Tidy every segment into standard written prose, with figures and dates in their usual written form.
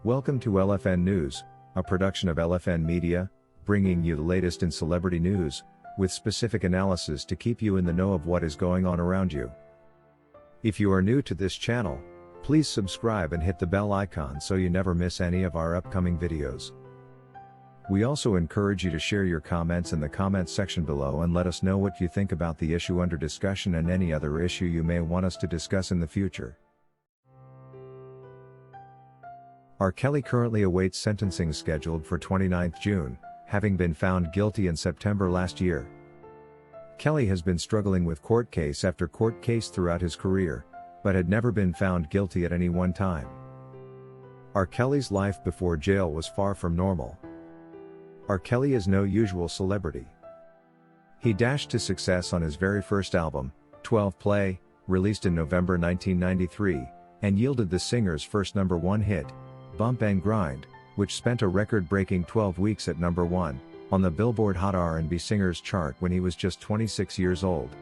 Welcome to LFN News, a production of LFN Media, bringing you the latest in celebrity news, with specific analysis to keep you in the know of what is going on around you. If you are new to this channel, please subscribe and hit the bell icon so you never miss any of our upcoming videos. We also encourage you to share your comments in the comments section below and let us know what you think about the issue under discussion and any other issue you may want us to discuss in the future. R. Kelly currently awaits sentencing scheduled for 29th June, having been found guilty in September last year. Kelly has been struggling with court case after court case throughout his career, but had never been found guilty at any one time. R. Kelly's life before jail was far from normal. R. Kelly is no usual celebrity. He dashed to success on his very first album, 12 Play, released in November 1993, and yielded the singer's first #1 hit, Bump and Grind, which spent a record-breaking 12 weeks at #1 on the Billboard Hot R&B Singers chart when he was just 26 years old.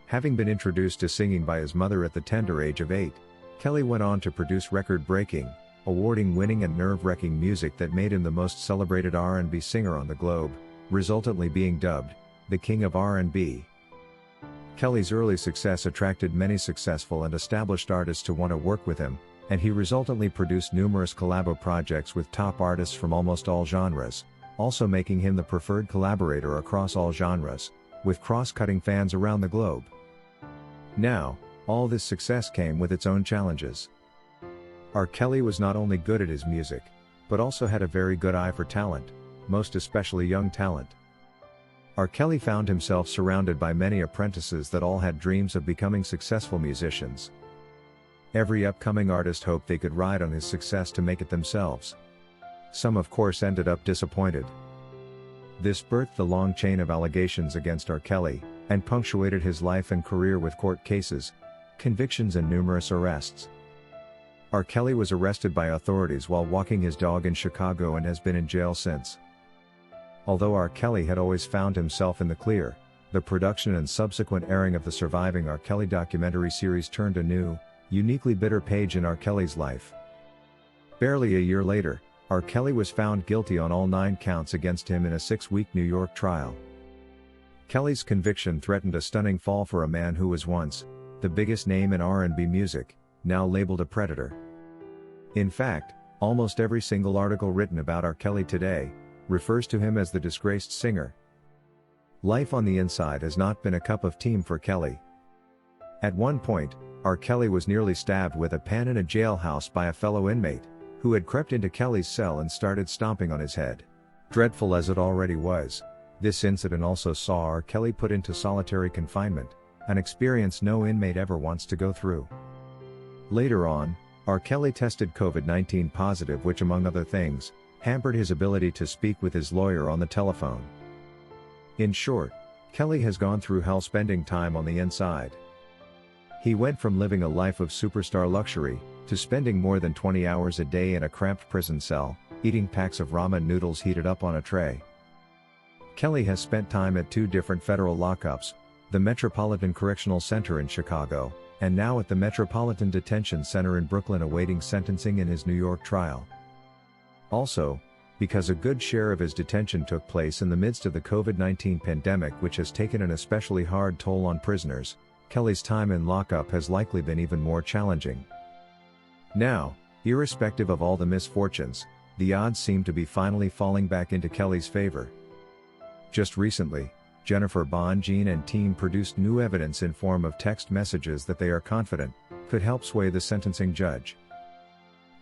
Having been introduced to singing by his mother at the tender age of 8, Kelly went on to produce record-breaking, award-winning and nerve-wracking music that made him the most celebrated R&B singer on the globe, resultantly being dubbed the King of R&B. Kelly's early success attracted many successful and established artists to want to work with him, and he resultantly produced numerous collabo projects with top artists from almost all genres, also making him the preferred collaborator across all genres, with cross-cutting fans around the globe. Now, all this success came with its own challenges. R. Kelly was not only good at his music, but also had a very good eye for talent, most especially young talent. R. Kelly found himself surrounded by many apprentices that all had dreams of becoming successful musicians. Every upcoming artist hoped they could ride on his success to make it themselves. Some of course ended up disappointed. This birthed the long chain of allegations against R. Kelly, and punctuated his life and career with court cases, convictions and numerous arrests. R. Kelly was arrested by authorities while walking his dog in Chicago and has been in jail since. Although R. Kelly had always found himself in the clear, the production and subsequent airing of the Surviving R. Kelly documentary series turned a new, uniquely bitter page in R. Kelly's life. Barely a year later, R. Kelly was found guilty on all 9 counts against him in a 6-week New York trial. Kelly's conviction threatened a stunning fall for a man who was once the biggest name in R&B music, now labeled a predator. In fact, almost every single article written about R. Kelly today refers to him as the disgraced singer. Life on the inside has not been a cup of tea for Kelly. At one point, R. Kelly was nearly stabbed with a pen in a jailhouse by a fellow inmate, who had crept into Kelly's cell and started stomping on his head. Dreadful as it already was, this incident also saw R. Kelly put into solitary confinement, an experience no inmate ever wants to go through. Later on, R. Kelly tested COVID-19 positive, which among other things, hampered his ability to speak with his lawyer on the telephone. In short, Kelly has gone through hell spending time on the inside. He went from living a life of superstar luxury, to spending more than 20 hours a day in a cramped prison cell, eating packs of ramen noodles heated up on a tray. Kelly has spent time at 2 different federal lockups, the Metropolitan Correctional Center in Chicago, and now at the Metropolitan Detention Center in Brooklyn awaiting sentencing in his New York trial. Also, because a good share of his detention took place in the midst of the COVID-19 pandemic, which has taken an especially hard toll on prisoners, Kelly's time in lockup has likely been even more challenging. Now, irrespective of all the misfortunes, the odds seem to be finally falling back into Kelly's favor. Just recently, Jennifer Bonjean and team produced new evidence in form of text messages that they are confident could help sway the sentencing judge.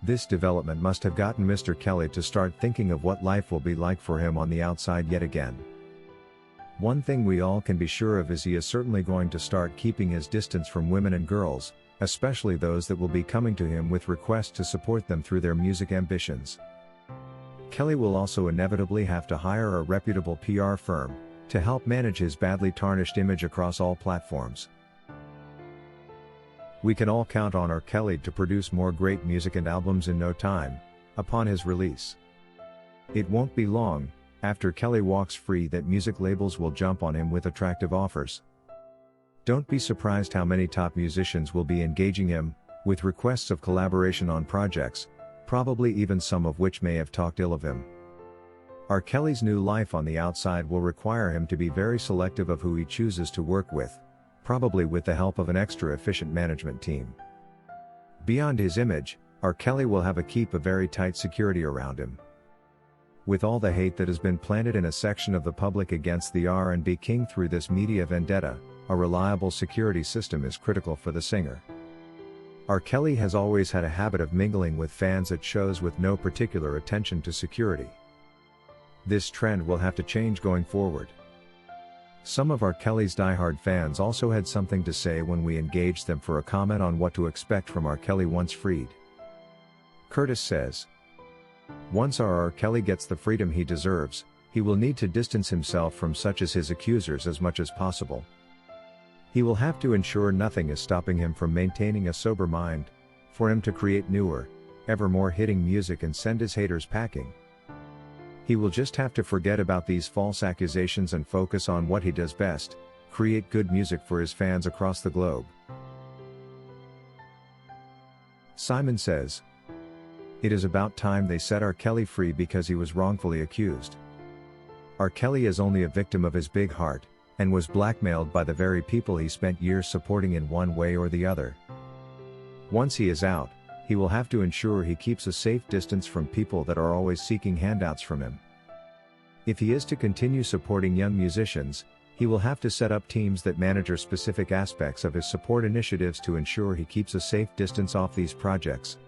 This development must have gotten Mr. Kelly to start thinking of what life will be like for him on the outside yet again. One thing we all can be sure of is he is certainly going to start keeping his distance from women and girls, especially those that will be coming to him with requests to support them through their music ambitions. Kelly will also inevitably have to hire a reputable PR firm to help manage his badly tarnished image across all platforms. We can all count on R. Kelly to produce more great music and albums in no time, upon his release. It won't be long after Kelly walks free that music labels will jump on him with attractive offers. Don't be surprised how many top musicians will be engaging him with requests of collaboration on projects, probably even some of which may have talked ill of him. R. Kelly's new life on the outside will require him to be very selective of who he chooses to work with, probably with the help of an extra efficient management team. Beyond his image, R. Kelly will have to keep a very tight security around him. With all the hate that has been planted in a section of the public against the R&B king through this media vendetta, a reliable security system is critical for the singer. R. Kelly has always had a habit of mingling with fans at shows with no particular attention to security. This trend will have to change going forward. Some of R. Kelly's diehard fans also had something to say when we engaged them for a comment on what to expect from R. Kelly once freed. Curtis says, "Once R. Kelly gets the freedom he deserves, he will need to distance himself from such as his accusers as much as possible. He will have to ensure nothing is stopping him from maintaining a sober mind, for him to create newer, ever more hitting music and send his haters packing. He will just have to forget about these false accusations and focus on what he does best, create good music for his fans across the globe." Simon says, "It is about time they set R. Kelly free because he was wrongfully accused. R. Kelly is only a victim of his big heart, and was blackmailed by the very people he spent years supporting in one way or the other. Once he is out, he will have to ensure he keeps a safe distance from people that are always seeking handouts from him. If he is to continue supporting young musicians, he will have to set up teams that manage specific aspects of his support initiatives to ensure he keeps a safe distance off these projects.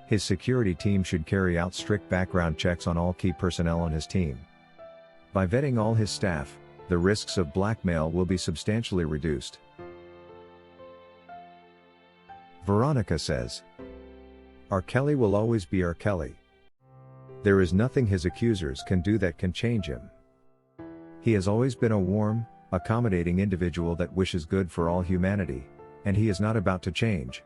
His security team should carry out strict background checks on all key personnel on his team. By vetting all his staff, the risks of blackmail will be substantially reduced." Veronica says, "R. Kelly will always be R. Kelly. There is nothing his accusers can do that can change him. He has always been a warm, accommodating individual that wishes good for all humanity, and he is not about to change.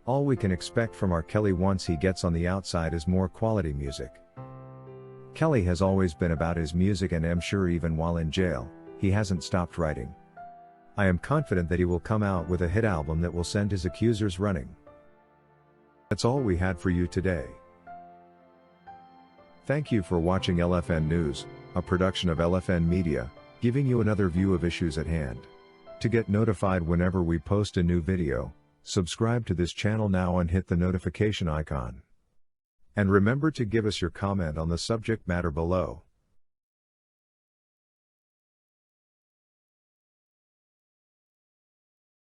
All we can expect from R. Kelly once he gets on the outside is more quality music. Kelly has always been about his music, and I'm sure even while in jail, he hasn't stopped writing. I am confident that he will come out with a hit album that will send his accusers running." That's all we had for you today. Thank you for watching LFN News, a production of LFN Media, giving you another view of issues at hand. To get notified whenever we post a new video, subscribe to this channel now and hit the notification icon. And remember to give us your comment on the subject matter below.